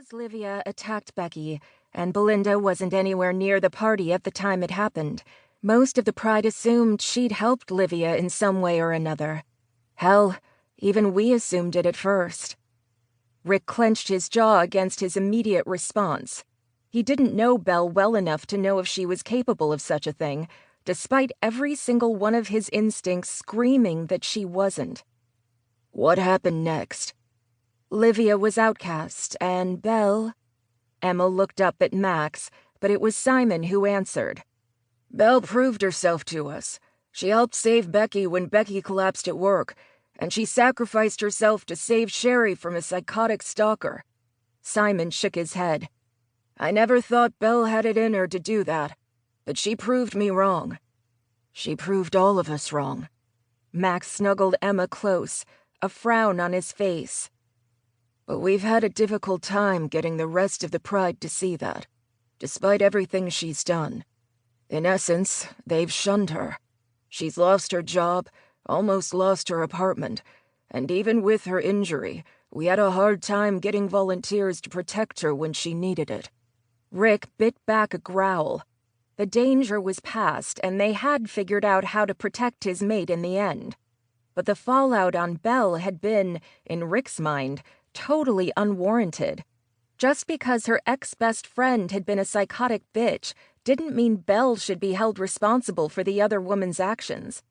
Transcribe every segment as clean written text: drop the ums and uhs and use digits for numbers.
Suppose Livia attacked Becky, and Belinda wasn't anywhere near the party at the time it happened. Most of the Pride assumed she'd helped Livia in some way or another. Hell, even we assumed it at first. Rick clenched his jaw against his immediate response. He didn't know Belle well enough to know if she was capable of such a thing, despite every single one of his instincts screaming that she wasn't. What happened next? Livia was outcast, and Belle... Emma looked up at Max, but it was Simon who answered. Belle proved herself to us. She helped save Becky when Becky collapsed at work, and she sacrificed herself to save Sherry from a psychotic stalker. Simon shook his head. I never thought Belle had it in her to do that, but she proved me wrong. She proved all of us wrong. Max snuggled Emma close, a frown on his face. But we've had a difficult time getting the rest of the Pride to see that, despite everything she's done. In essence, they've shunned her. She's lost her job, almost lost her apartment, and even with her injury, we had a hard time getting volunteers to protect her when she needed it. Rick bit back a growl. The danger was past, and they had figured out how to protect his mate in the end. But the fallout on Belle had been, in Rick's mind, totally unwarranted. Just because her ex-best friend had been a psychotic bitch didn't mean Belle should be held responsible for the other woman's actions.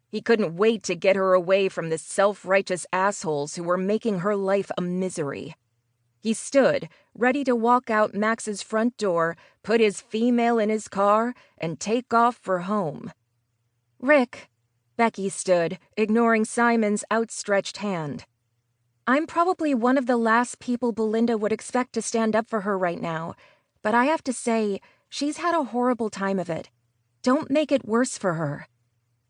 He couldn't wait to get her away from the self-righteous assholes who were making her life a misery. He stood, ready to walk out Max's front door, put his female in his car, and take off for home. Rick, Becky stood, ignoring Simon's outstretched hand. I'm probably one of the last people Belinda would expect to stand up for her right now, but I have to say, she's had a horrible time of it. Don't make it worse for her.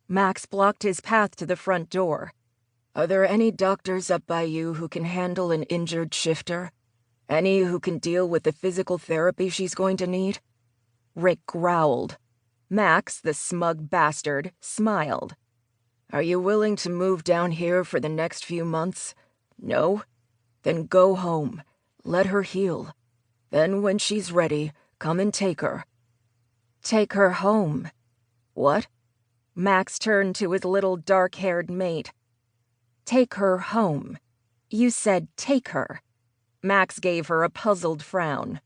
Max blocked his path to the front door. Are there any doctors up by you who can handle an injured shifter? Any who can deal with the physical therapy she's going to need? Rick growled. Max, the smug bastard, smiled. Are you willing to move down here for the next few months? No? Then go home. Let her heal. Then when she's ready, come and take her. Take her home. What? Max turned to his little dark-haired mate. Take her home. You said take her. Max gave her a puzzled frown.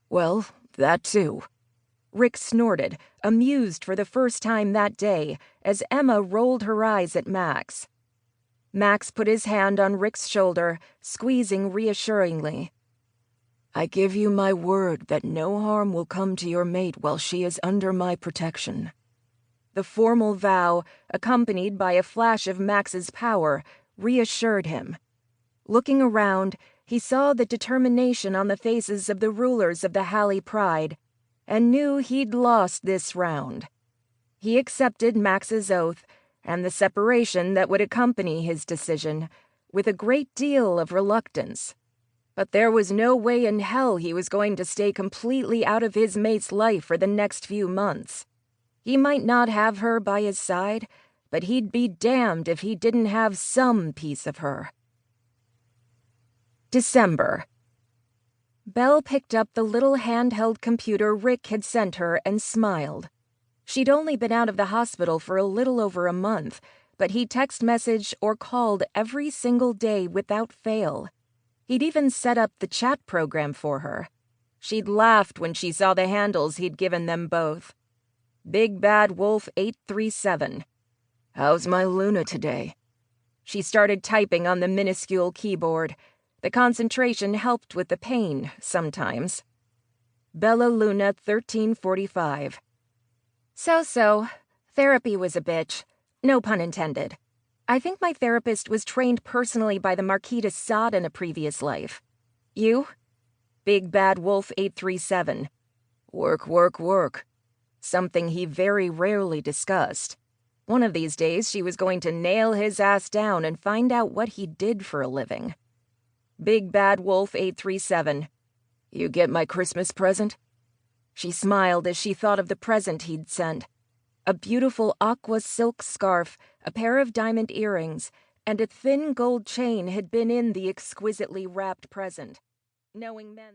Well, that too. Rick snorted, amused for the first time that day, as Emma rolled her eyes at Max. Max put his hand on Rick's shoulder, squeezing reassuringly. I give you my word that no harm will come to your mate while she is under my protection. The formal vow, accompanied by a flash of Max's power, reassured him. Looking around, he saw the determination on the faces of the rulers of the Halle Pride, and knew he'd lost this round. He accepted Max's oath, and the separation that would accompany his decision, with a great deal of reluctance. But there was no way in hell he was going to stay completely out of his mate's life for the next few months. He might not have her by his side, but he'd be damned if he didn't have some piece of her. December. Belle picked up the little handheld computer Rick had sent her and smiled. She'd only been out of the hospital for a little over a month, but he'd text messaged or called every single day without fail. He'd even set up the chat program for her. She'd laughed when she saw the handles he'd given them both. Big Bad Wolf 837. How's my Luna today? She started typing on the minuscule keyboard. The concentration helped with the pain, sometimes. Bella Luna 1345. So. Therapy was a bitch. No pun intended. I think my therapist was trained personally by the Marquis de Sade in a previous life. You? Big Bad Wolf 837. Work. Something he very rarely discussed. One of these days she was going to nail his ass down and find out what he did for a living. Big Bad Wolf 837. You get my Christmas present? She smiled as she thought of the present he'd sent. A beautiful aqua silk scarf, a pair of diamond earrings, and a thin gold chain had been in the exquisitely wrapped present. Knowing men...